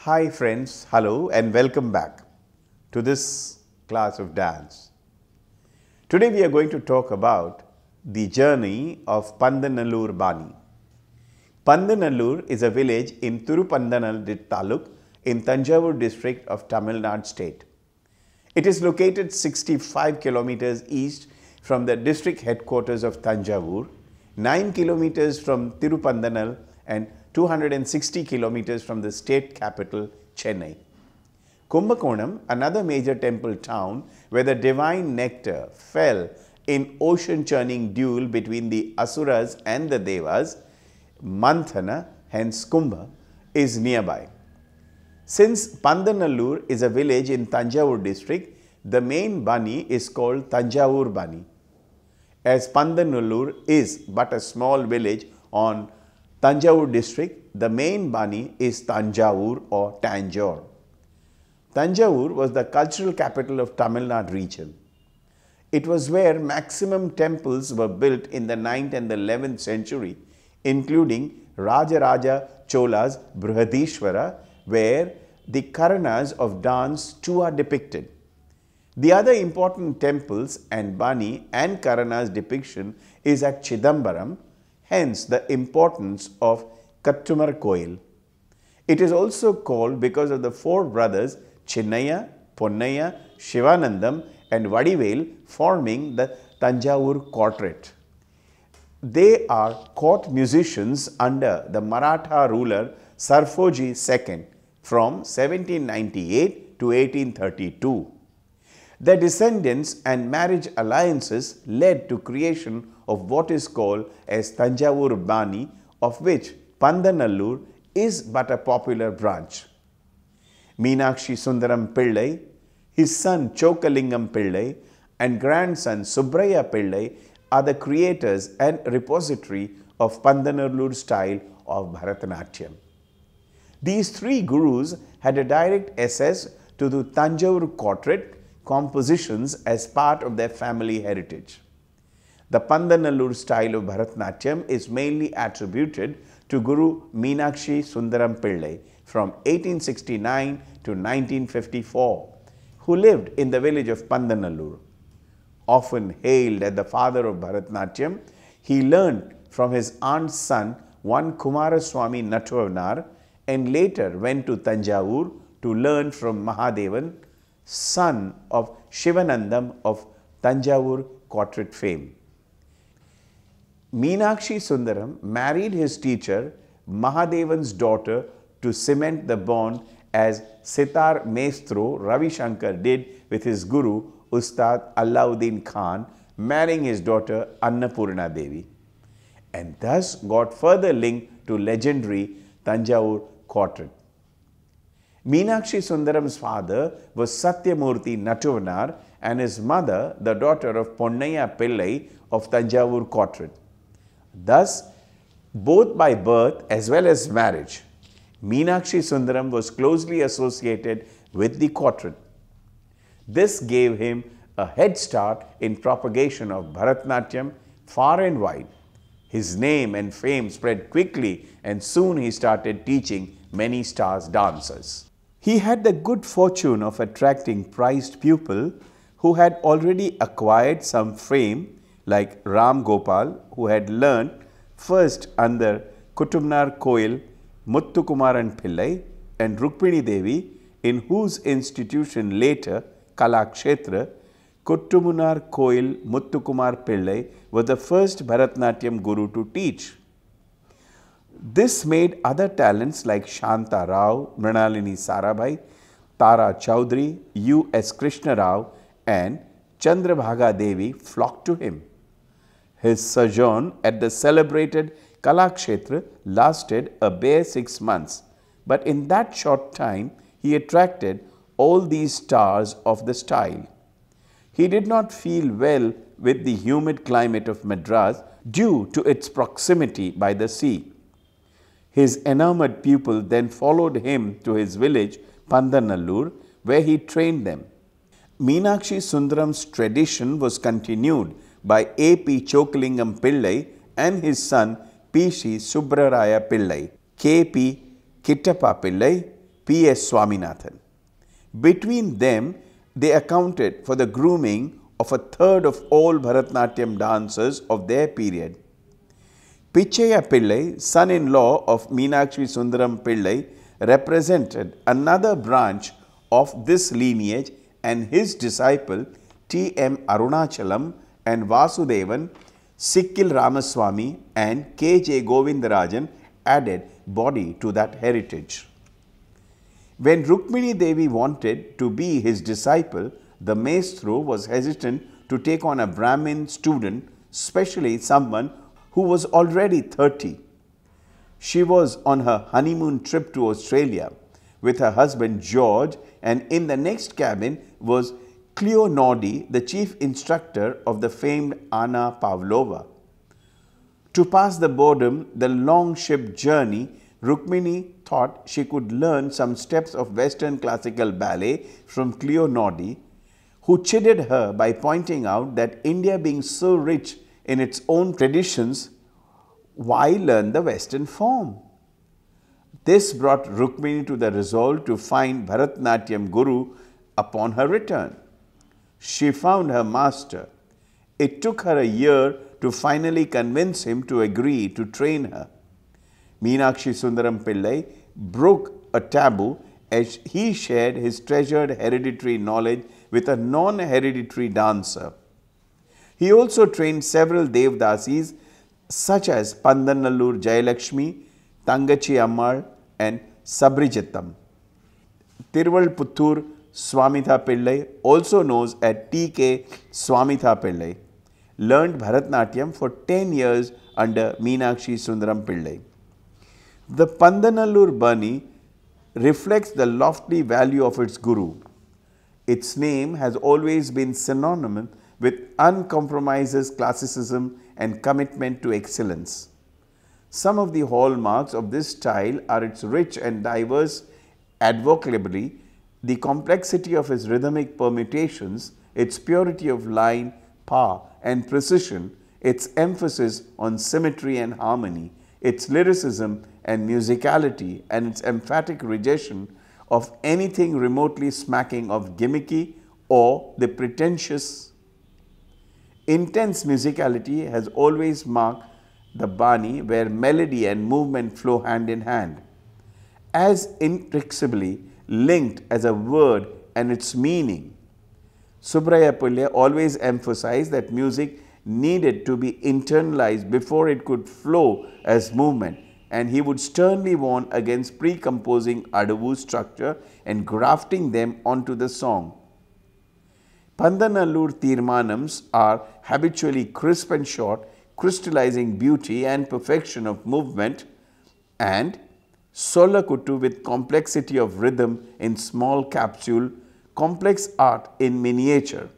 Hi friends, hello and welcome back to this class of dance. Today we are going to talk about the journey of Pandanallur Bani. Pandanallur is a village in Thirupandanal Taluk in Tanjavur district of Tamil Nadu state. It is located 65 kilometers east from the district headquarters of Tanjavur, 9 kilometers from Thirupandanal and 260 kilometers from the state capital, Chennai. Kumbakonam, another major temple town where the divine nectar fell in ocean-churning duel between the Asuras and the Devas, Manthana, hence Kumbha, is nearby. Since Pandanallur is a village in Tanjavur district, the main Bani is called Tanjavur Bani. As Pandanallur is but a small village on Tanjavur district, the main Bani is Tanjavur or Tanjore. Tanjavur was the cultural capital of Tamil Nadu region. It was where maximum temples were built in the 9th and the 11th century, including Rajaraja Chola's Brihadishwara, where the Karanas of dance too are depicted. The other important temples and Bani and Karanas depiction is at Chidambaram, hence the importance of Kattumar Koil. It is also called because of the four brothers Chinnaya, Ponnaya, Shivanandam and Vadivel forming the Tanjavur quartet. They are court musicians under the Maratha ruler Sarfoji II from 1798 to 1832. Their descendants and marriage alliances led to creation of what is called as Tanjavur Bani, of which Pandanallur is but a popular branch. Meenakshi Sundaram Pillai, his son Chokalingam Pillai and grandson Subraya Pillai are the creators and repository of Pandanallur style of Bharatanatyam. These three gurus had a direct access to the Tanjavur quartet compositions as part of their family heritage. The Pandanallur style of Bharatanatyam is mainly attributed to Guru Meenakshi Sundaram Pillai from 1869 to 1954, who lived in the village of Pandanallur. Often hailed as the father of Bharatanatyam, he learned from his aunt's son, one Kumaraswamy Natavanar, and later went to Tanjavur to learn from Mahadevan, son of Shivanandam of Tanjavur quartet fame. Meenakshi Sundaram married his teacher Mahadevan's daughter to cement the bond as Sitar Maestro Ravi Shankar did with his guru Ustad Alauddin Khan, marrying his daughter Annapurna Devi, and thus got further linked to legendary Tanjavur quartet. Meenakshi Sundaram's father was Satyamurthy Natavanar and his mother the daughter of Ponnaya Pillai of Tanjavur quartet. Thus, both by birth as well as marriage, Meenakshi Sundaram was closely associated with the quartet. This gave him a head start in propagation of Bharatanatyam far and wide. His name and fame spread quickly and soon he started teaching many stars dancers. He had the good fortune of attracting prized pupils who had already acquired some fame, like Ram Gopal, who had learned first under Kutumnar Koil Muthukumaran Pillai and Rukmini Devi, in whose institution later, Kalakshetra, Kuttumunar Koil Muthukumar Pillai was the first Bharatanatyam guru to teach. This made other talents like Shanta Rao, Mrinalini Sarabhai, Tara Chaudhary, U.S. Krishna Rao and Chandrabhaga Devi flock to him. His sojourn at the celebrated Kalakshetra lasted a bare 6 months, but in that short time he attracted all these stars of the style. He did not feel well with the humid climate of Madras due to its proximity by the sea. His enamored pupil then followed him to his village Pandanallur, where he trained them. Meenakshi Sundaram's tradition was continued by A.P. Chokalingam Pillai and his son P.C. Subraraya Pillai, K.P. Kittappa Pillai, P. S. Swaminathan. Between them, they accounted for the grooming of a third of all Bharatanatyam dancers of their period. Pichaya Pillai, son-in-law of Meenakshi Sundaram Pillai, represented another branch of this lineage, and his disciple T. M. Arunachalam and Vasudevan, Sikkil Ramaswamy and K. J. Govindarajan added body to that heritage. When Rukmini Devi wanted to be his disciple, the maestro was hesitant to take on a Brahmin student, especially someone who was already 30. She was on her honeymoon trip to Australia with her husband George, and in the next cabin was Cleo Nordy, the chief instructor of the famed Anna Pavlova. To pass the boredom, the long ship journey, Rukmini thought she could learn some steps of Western classical ballet from Cleo Nordy, who chided her by pointing out that India being so rich in its own traditions, why learn the Western form? This brought Rukmini to the resolve to find Bharatanatyam Guru upon her return. She found her master. It took her a year to finally convince him to agree to train her. Meenakshi Sundaram Pillai broke a taboo as he shared his treasured hereditary knowledge with a non-hereditary dancer. He also trained several Devdasis such as Pandanallur Jayalakshmi, Tangachi Ammal and Sabrijittam. Tiruvallputtur Swamitha Pillai, also known as T.K. Swamitha Pillai, learned Bharatanatyam for 10 years under Meenakshi Sundaram Pillai. The Pandanallur Bani reflects the lofty value of its guru. Its name has always been synonymous with uncompromised classicism and commitment to excellence. Some of the hallmarks of this style are its rich and diverse vocabulary, the complexity of its rhythmic permutations, its purity of line, power and precision, its emphasis on symmetry and harmony, its lyricism and musicality, and its emphatic rejection of anything remotely smacking of gimmicky or the pretentious. Intense musicality has always marked the Bani, where melody and movement flow hand in hand. As inextricably linked as a word and its meaning, Subraya Pillai always emphasized that music needed to be internalized before it could flow as movement, and he would sternly warn against pre-composing adavu structure and grafting them onto the song. Pandanallur Tirmanams are habitually crisp and short, crystallizing beauty and perfection of movement, and Solakuttu with complexity of rhythm in small capsule, complex art in miniature.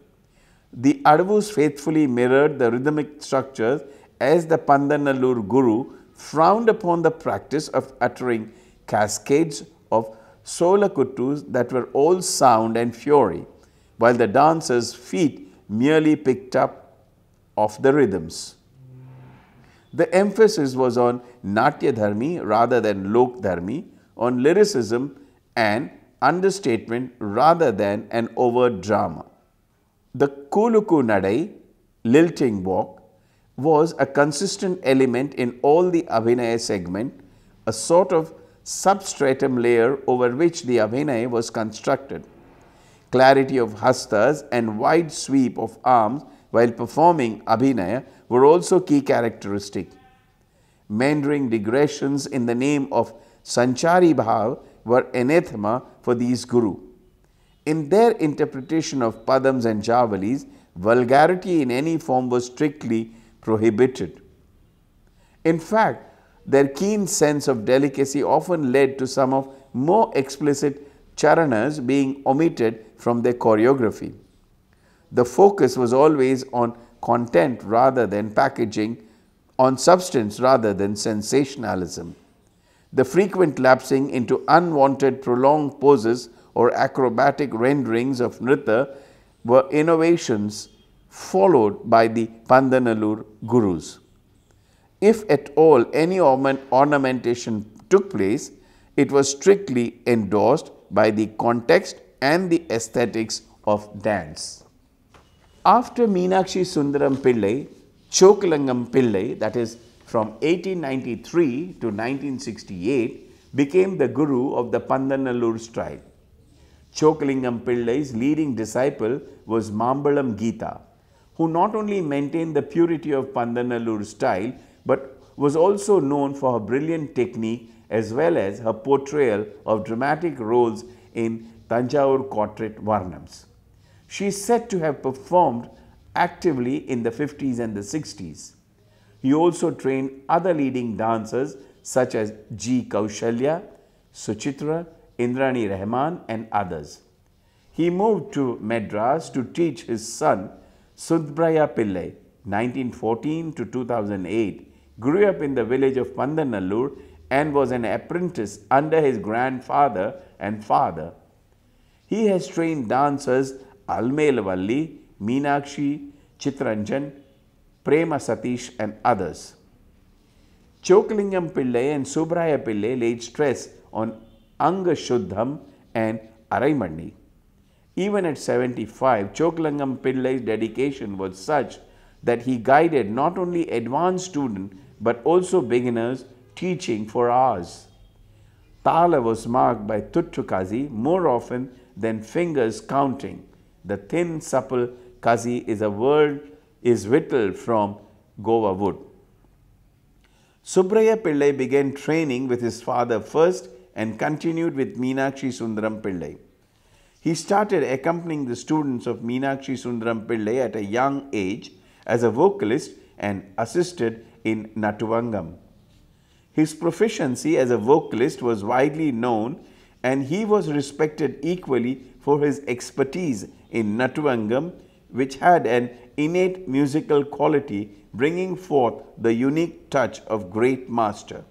The adavus faithfully mirrored the rhythmic structures, as the Pandanallur Guru frowned upon the practice of uttering cascades of Solakuttus that were all sound and fury, while the dancers' feet merely picked up of the rhythms. The emphasis was on Natya Dharmi rather than Lok Dharmi, on lyricism and understatement rather than an overt drama. The Kuluku Nadai, lilting walk, was a consistent element in all the Abhinaya segment, a sort of substratum layer over which the Abhinaya was constructed. Clarity of hastas and wide sweep of arms while performing Abhinaya were also key characteristics. Meandering digressions in the name of Sanchari Bhav were anathema for these guru. In their interpretation of padams and javalis, vulgarity in any form was strictly prohibited. In fact, their keen sense of delicacy often led to some of more explicit charanas being omitted from their choreography. The focus was always on content rather than packaging, on substance rather than sensationalism. The frequent lapsing into unwanted prolonged poses or acrobatic renderings of nritta were innovations followed by the Pandanallur Gurus. If at all any ornamentation took place, it was strictly endorsed by the context and the aesthetics of dance. After Meenakshi Sundaram Pillai, Chokkalingam Pillai, that is from 1893 to 1968, became the guru of the Pandanallur style. Chokkalingam Pillai's leading disciple was Mambalam Geeta, who not only maintained the purity of Pandanallur style but was also known for her brilliant technique as well as her portrayal of dramatic roles in Tanjavur quartet Varnams. She is said to have performed actively in the 50s and the 60s. He also trained other leading dancers such as G. Kaushalya, Suchitra, Indrani Rahman and others. He moved to Madras to teach his son Sudbraya Pillai, 1914 to 2008, grew up in the village of Pandanallur and was an apprentice under his grandfather and father. He has trained dancers Almelavalli, Meenakshi, Chitranjan, Prema Satish and others. Chokkalingam Pillai and Subraya Pillai laid stress on Anga Shuddham and Araimanni. Even at 75, Chokkalingam Pillai's dedication was such that he guided not only advanced students but also beginners teaching for hours. Tala was marked by Tuttu Kazi more often than fingers counting. The thin, supple Kazi is whittled from Goa wood. Subraya Pillai began training with his father first and continued with Meenakshi Sundaram Pillai. He started accompanying the students of Meenakshi Sundaram Pillai at a young age as a vocalist and assisted in Natuvangam. His proficiency as a vocalist was widely known and he was respected equally for his expertise in Natuvangam, which had an innate musical quality bringing forth the unique touch of great master.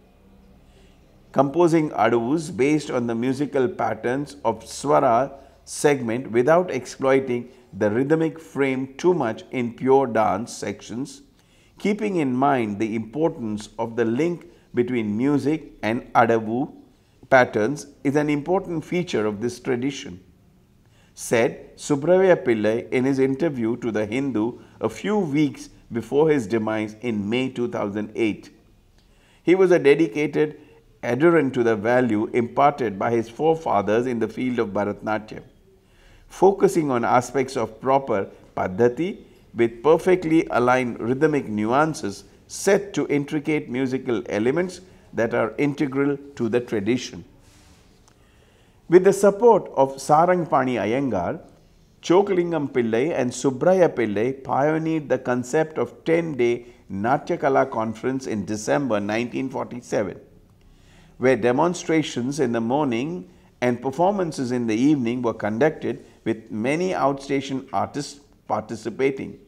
Composing adavus based on the musical patterns of swara segment without exploiting the rhythmic frame too much in pure dance sections, keeping in mind the importance of the link between music and adavu patterns is an important feature of this tradition, said Subraya Pillai in his interview to The Hindu a few weeks before his demise in May 2008. He was a dedicated adherent to the value imparted by his forefathers in the field of Bharatanatyam, focusing on aspects of proper paddhati with perfectly aligned rhythmic nuances set to intricate musical elements that are integral to the tradition. With the support of Sarangpani Iyengar, Chokkalingam Pillai and Subraya Pillai pioneered the concept of 10-day Natyakala conference in December 1947, where demonstrations in the morning and performances in the evening were conducted with many outstation artists participating.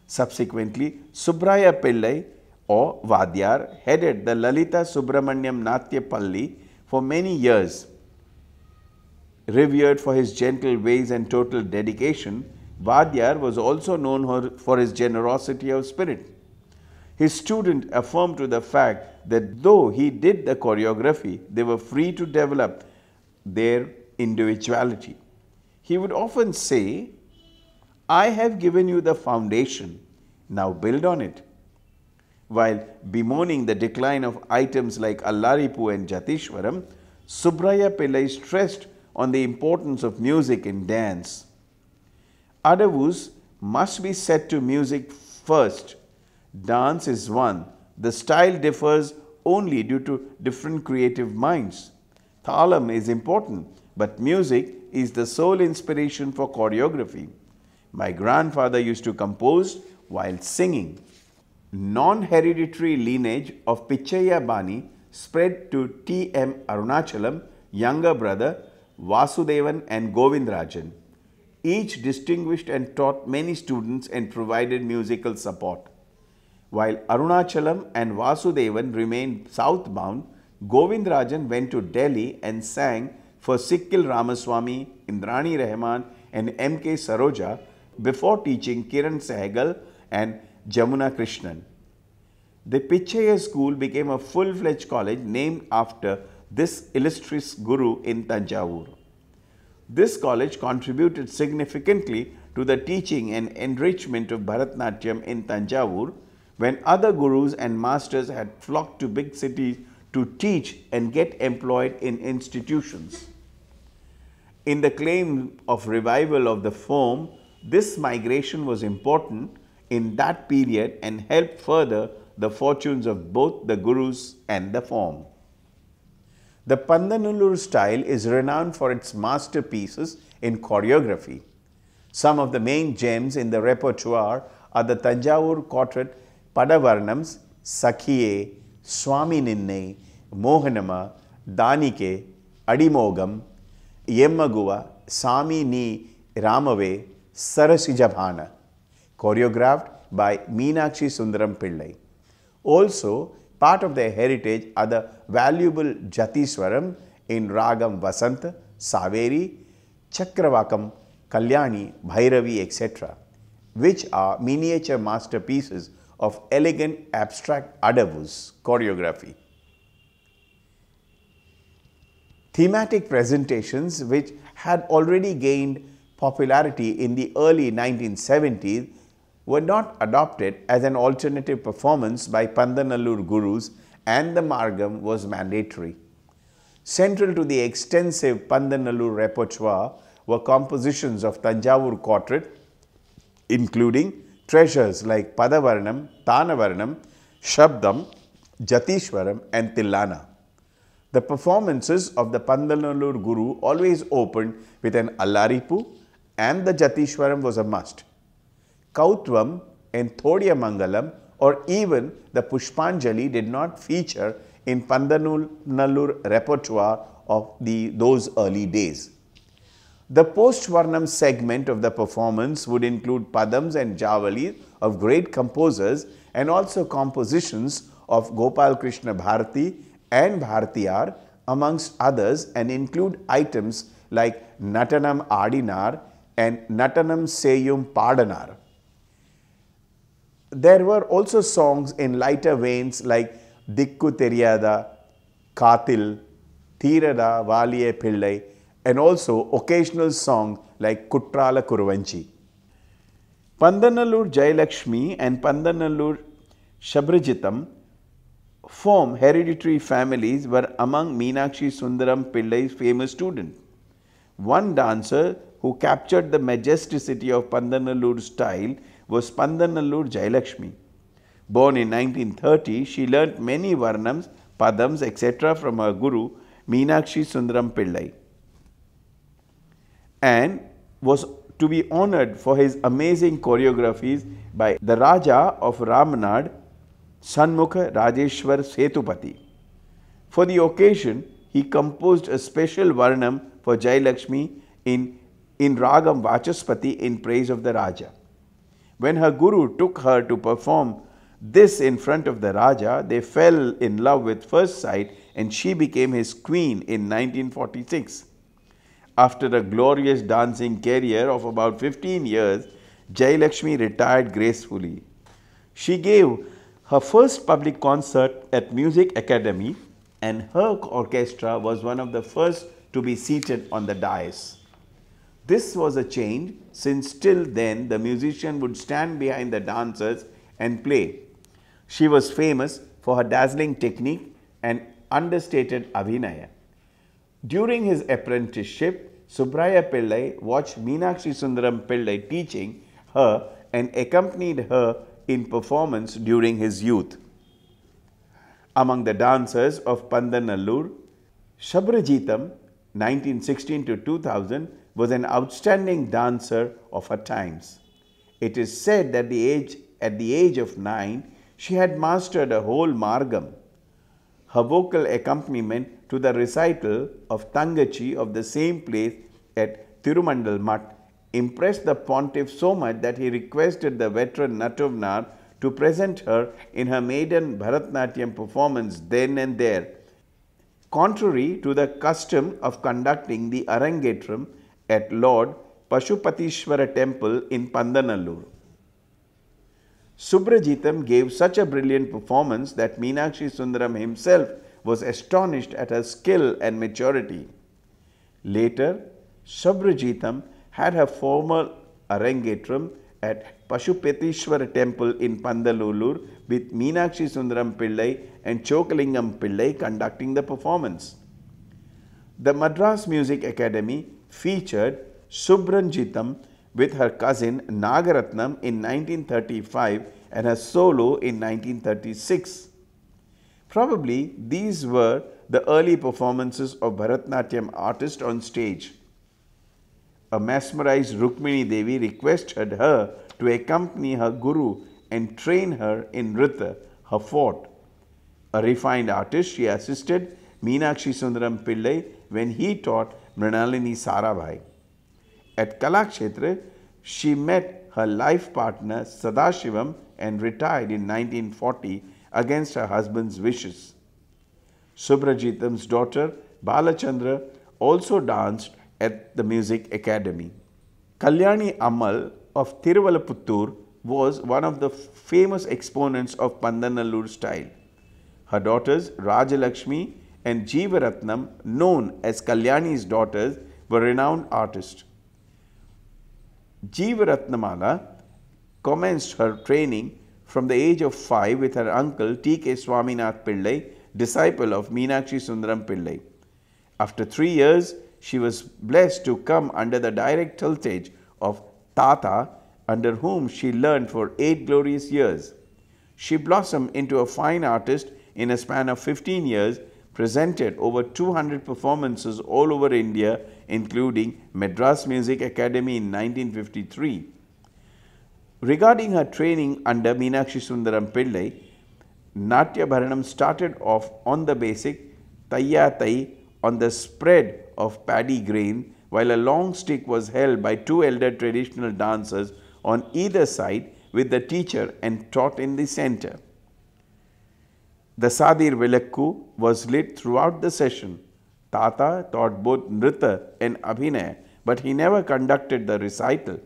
Subsequently, Subraya Pillai or Vadyar headed the Lalita Subramanyam Natya Palli for many years. Revered for his gentle ways and total dedication, Vadyar was also known for his generosity of spirit. His students affirmed to the fact that though he did the choreography, they were free to develop their individuality. He would often say, "I have given you the foundation, now build on it." While bemoaning the decline of items like Allaripu and Jatishwaram, Subraya Pillai stressed on the importance of music in dance. Adavus must be set to music first. Dance is one. The style differs only due to different creative minds. Thalam is important, but music is the sole inspiration for choreography. My grandfather used to compose while singing. Non-hereditary lineage of Pichaiya Bani spread to T.M. Arunachalam, younger brother, Vasudevan and Govindrajan. Each distinguished and taught many students and provided musical support. While Arunachalam and Vasudevan remained southbound, Govindrajan went to Delhi and sang for Sikkil Ramaswamy, Indrani Rahman and M.K. Saroja before teaching Kiran Sehgal and Jamuna Krishnan. The Pichaiya school became a full-fledged college named after this illustrious guru in Tanjavur. This college contributed significantly to the teaching and enrichment of Bharatnatyam in Tanjavur when other gurus and masters had flocked to big cities to teach and get employed in institutions. In the claim of revival of the form, this migration was important in that period and helped further the fortunes of both the gurus and the form. The Pandanallur style is renowned for its masterpieces in choreography. Some of the main gems in the repertoire are the Tanjavur quartet Padavarnams, Sakhiye, Swami Ninne, Mohanama, Danike, Adimogam, Yemmaguva, Sami Ni Ramave, Sarasijabhana, choreographed by Meenakshi Sundaram Pillai. Also, part of their heritage are the valuable Jatiswaram in Ragam Vasanta, Saveri, Chakravakam, Kalyani, Bhairavi, etc., which are miniature masterpieces of elegant abstract adavus choreography. Thematic presentations, which had already gained popularity in the early 1970s, were not adopted as an alternative performance by Pandanallur gurus, and the Margam was mandatory. Central to the extensive Pandanallur repertoire were compositions of Tanjavur quartet, including treasures like Padavarnam, Tanavarnam, Shabdam, Jatiswaram and Tillana. The performances of the Pandanallur guru always opened with an Allaripu, and the Jatiswaram was a must. Kautvam and Thodiya Mangalam or even the Pushpanjali did not feature in Pandanallur repertoire of those early days. The post-Varnam segment of the performance would include Padams and Javalis of great composers and also compositions of Gopal Krishna Bharati and Bharatiyar amongst others, and include items like Natanam Adinar and Natanam Seyum Padanar. There were also songs in lighter veins like Dikku Theriyada, Katil, Thirada Valiye Pillai, and also occasional songs like Kutrala Kuruvanchi. Pandanallur Jayalakshmi and Pandanallur Shabrajitam form hereditary families were among Meenakshi Sundaram Pillai's famous students. One dancer who captured the majesticity of Pandanallur style was Pandanallur Jayalakshmi. Born in 1930, she learnt many Varnams, Padams, etc. from her guru Meenakshi Sundaram Pillai, and was to be honoured for his amazing choreographies by the Raja of Ramanad, Sanmukha Rajeshwar Setupati. For the occasion, he composed a special Varnam for Jayalakshmi in Ragam Vachaspati in praise of the Raja. When her guru took her to perform this in front of the Raja, they fell in love with first sight and she became his queen in 1946. After a glorious dancing career of about 15 years, Jayalakshmi retired gracefully. She gave her first public concert at Music Academy, and her orchestra was one of the first to be seated on the dais. This was a change, since till then the musician would stand behind the dancers and play. She was famous for her dazzling technique and understated abhinaya. During his apprenticeship, Subraya Pillai watched Meenakshi Sundaram Pillai teaching her and accompanied her in performance during his youth. Among the dancers of Pandanallur, Shabrajitam 1916 to 2000 was an outstanding dancer of her times. It is said that at the age of 9, she had mastered a whole Margam. Her vocal accompaniment to the recital of Tangachi of the same place at Tirumandal Mutt impressed the pontiff so much that he requested the veteran Natuvnar to present her in her maiden Bharatnatyam performance then and there, contrary to the custom of conducting the Arangetram at Lord Pashupatishwara temple in Pandanallur. Subrajitam gave such a brilliant performance that Meenakshi Sundaram himself was astonished at her skill and maturity. Later, Subrajitam had her formal arangetram at Pashupatishwara temple in Pandalur with Meenakshi Sundaram Pillai and Chokalingam Pillai conducting the performance. The Madras Music Academy featured Subranjitam with her cousin Nagaratnam in 1935 and her solo in 1936. Probably these were the early performances of Bharatnatyam artist on stage. A mesmerized Rukmini Devi requested her to accompany her guru and train her in Nritya, her forte. A refined artist, she assisted Meenakshi Sundaram Pillai when he taught Mrinalini Sarabhai. At Kalakshetra, she met her life partner Sadashivam and retired in 1940 against her husband's wishes. Subrajitam's daughter Balachandra also danced at the Music Academy. Kalyani Ammal of Thiruvalaputtur was one of the famous exponents of Pandanallur style. Her daughters Rajalakshmi and Jeevaratnam, known as Kalyani's daughters, were renowned artists. Jeevaratnamala commenced her training from the age of 5 with her uncle T.K. Swaminath Pillai, disciple of Meenakshi Sundaram Pillai. After 3 years, she was blessed to come under the direct tutelage of Tata, under whom she learned for 8 glorious years. She blossomed into a fine artist in a span of 15 years, presented over 200 performances all over India, including Madras Music Academy in 1953. Regarding her training under Meenakshi Sundaram Pillai, Natya Bharanam started off on the basic Tayya Tai on the spread of paddy grain, while a long stick was held by 2 elder traditional dancers on either side with the teacher and taught in the center. The Sadir Vilakku was lit throughout the session. Tata taught both Nritya and Abhinaya, but he never conducted the recital.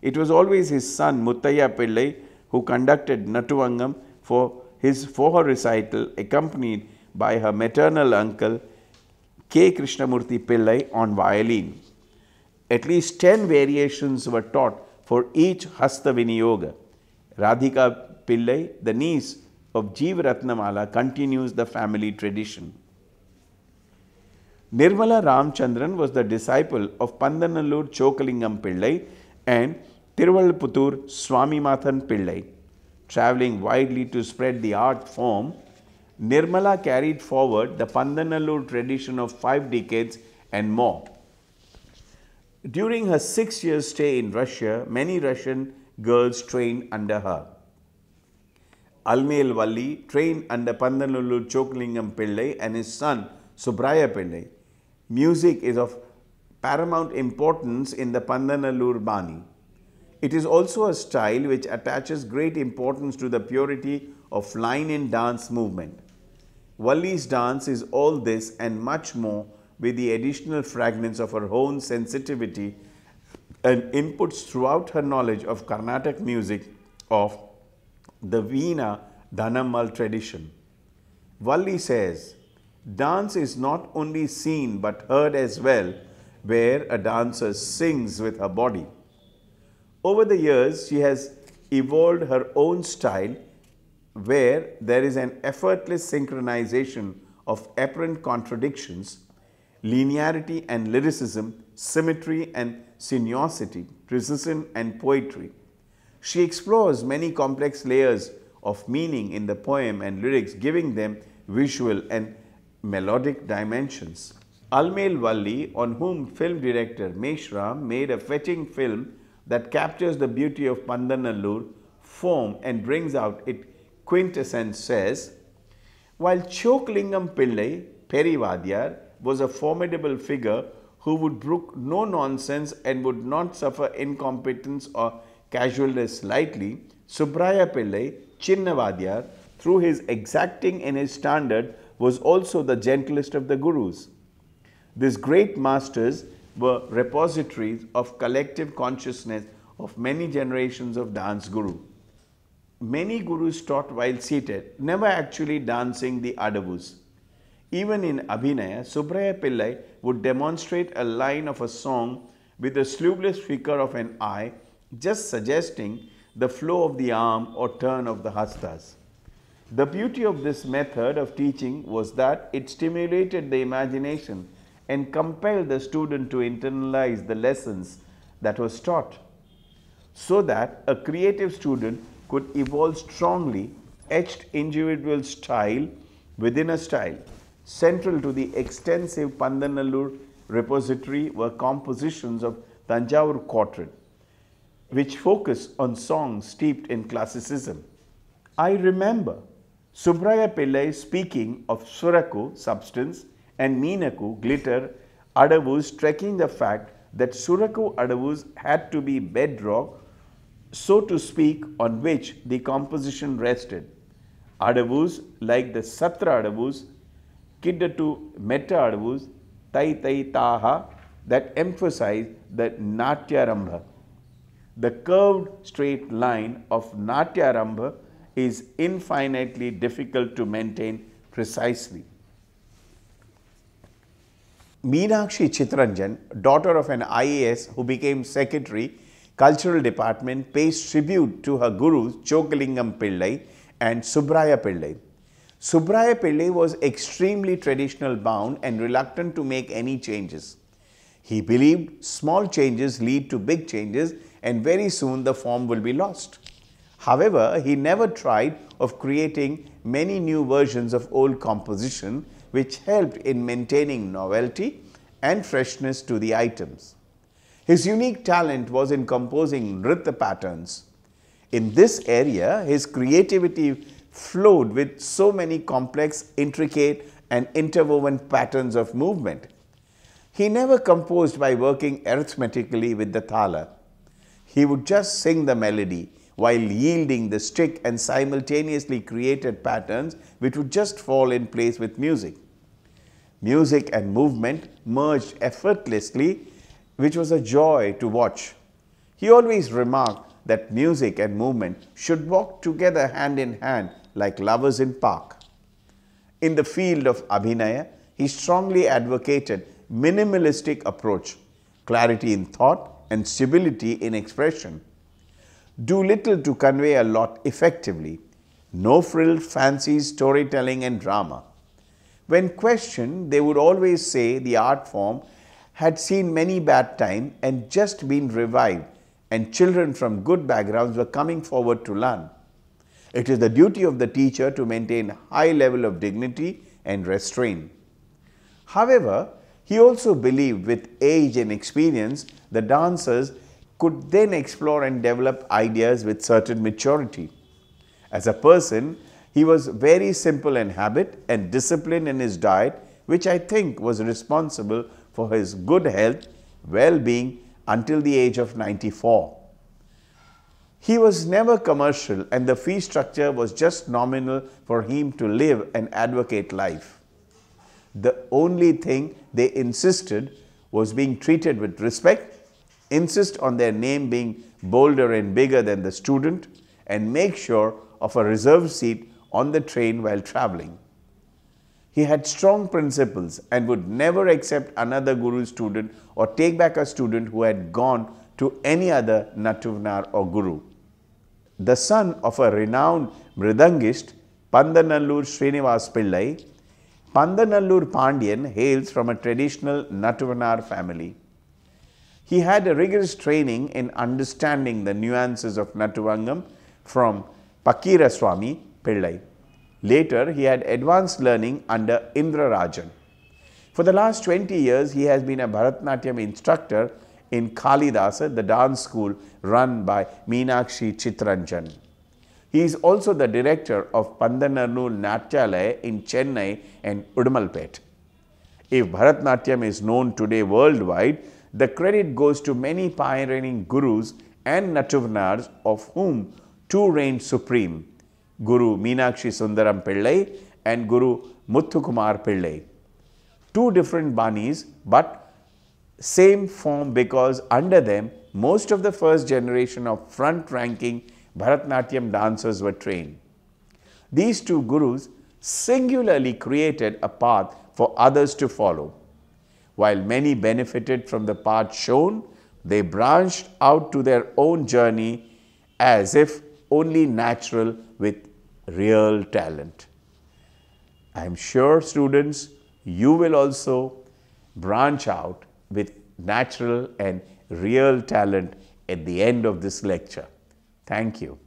It was always his son Muttaya Pillai who conducted Natuvangam for her recital, accompanied by her maternal uncle K. Krishnamurthy Pillai on violin. At least 10 variations were taught for each Hasta Viniyoga. Radhika Pillai, the niece of Jeevaratnamala, continues the family tradition. Nirmala Ramchandran was the disciple of Pandanallur Chokalingam Pillai and Thiruvalaputtur Swamimathan Pillai. Travelling widely to spread the art form, Nirmala carried forward the Pandanallur tradition of 5 decades and more. During her 6-year stay in Russia, many Russian girls trained under her. Almel Valli trained under Pandanallur Chokalingam Pillai and his son Subraya Pillai. Music is of paramount importance in the Pandanallur Bani. It is also a style which attaches great importance to the purity of line in dance movement. Valli's dance is all this and much more, with the additional fragments of her own sensitivity and inputs throughout her knowledge of Carnatic music of the Veena Dhanammal tradition. Valli says, dance is not only seen but heard as well, where a dancer sings with her body. Over the years, she has evolved her own style, where there is an effortless synchronization of apparent contradictions, linearity and lyricism, symmetry and sinuosity, precision and poetry. She explores many complex layers of meaning in the poem and lyrics, giving them visual and melodic dimensions. Almel Valli, on whom film director Meshram made a fetching film that captures the beauty of Pandanallur form and brings out its quintessence, says, while Chokalingam Pillai, Perivadyar, was a formidable figure who would brook no nonsense and would not suffer incompetence or casualness lightly, Subraya Pillai, Chinnavadyar, through his exacting in his standard, was also the gentlest of the gurus. These great masters were repositories of collective consciousness of many generations of dance guru. Many gurus taught while seated, never actually dancing the adavus. Even in Abhinaya, Subraya Pillai would demonstrate a line of a song with a sleeveless flicker of an eye, just suggesting the flow of the arm or turn of the hastas. The beauty of this method of teaching was that it stimulated the imagination and compelled the student to internalize the lessons that was taught, so that a creative student could evolve strongly etched individual style within a style. Central to the extensive Pandanallur repository were compositions of Tanjavur quartet, which focus on songs steeped in classicism. I remember Subraya Pillai speaking of Suraku, substance, and Meenaku, glitter, Adavus, trekking the fact that Suraku Adavus had to be bedrock, so to speak, on which the composition rested. Adavus, like the Satra Adavus, Kiddatu Metta Adavus, Tai Tai Taha, that emphasize the Natyarambha. The curved straight line of Natyarambha is infinitely difficult to maintain precisely. Meenakshi Chittaranjan, daughter of an IAS who became secretary, cultural department, pays tribute to her gurus Chokalingam Pillai and Subraya Pillai. Subraya Pillai was extremely traditional bound and reluctant to make any changes. He believed small changes lead to big changes and very soon the form will be lost. However, he never tried of creating many new versions of old composition which helped in maintaining novelty and freshness to the items. His unique talent was in composing nritya patterns. In this area, his creativity flowed with so many complex, intricate and interwoven patterns of movement. He never composed by working arithmetically with the thala. He would just sing the melody while yielding the stick and simultaneously created patterns which would just fall in place with music. Music and movement merged effortlessly, which was a joy to watch. He always remarked that music and movement should walk together hand in hand like lovers in park. In the field of Abhinaya, he strongly advocated minimalistic approach, clarity in thought and stability in expression. Do little to convey a lot effectively. No frills, fancies, storytelling and drama. When questioned, they would always say the art form had seen many bad times and just been revived, and children from good backgrounds were coming forward to learn. It is the duty of the teacher to maintain high level of dignity and restraint. However, he also believed with age and experience, the dancers could then explore and develop ideas with certain maturity. As a person, he was very simple in habit and disciplined in his diet, which I think was responsible for his good health, well-being until the age of 94. He was never commercial and the fee structure was just nominal for him to live and advocate life. The only thing they insisted was being treated with respect, insist on their name being bolder and bigger than the student, and make sure of a reserved seat on the train while traveling. He had strong principles and would never accept another guru student or take back a student who had gone to any other Nattuvanar or guru. The son of a renowned mridangist, Pandanallur Srinivas Pillai, Pandanallur Pandyan hails from a traditional Nattuvanar family. He had a rigorous training in understanding the nuances of Nattuvangam from Pakira Swami Pillai. Later, he had advanced learning under Indra Rajan. For the last 20 years, he has been a Bharatanatyam instructor in Kalidasa, the dance school run by Meenakshi Chittaranjan. He is also the director of Pandanallur Natyalaya in Chennai and Udumalpet. If Bharatanatyam is known today worldwide, the credit goes to many pioneering gurus and Nattuvanars, of whom two reigned supreme, Guru Meenakshi Sundaram Pillai and Guru Muthukumar Pillai. Two different banis but same form, because under them most of the first generation of front-ranking Bharatanatyam dancers were trained. These two gurus singularly created a path for others to follow. While many benefited from the path shown, they branched out to their own journey as if only natural with real talent. I am sure, students, you will also branch out with natural and real talent at the end of this lecture. Thank you.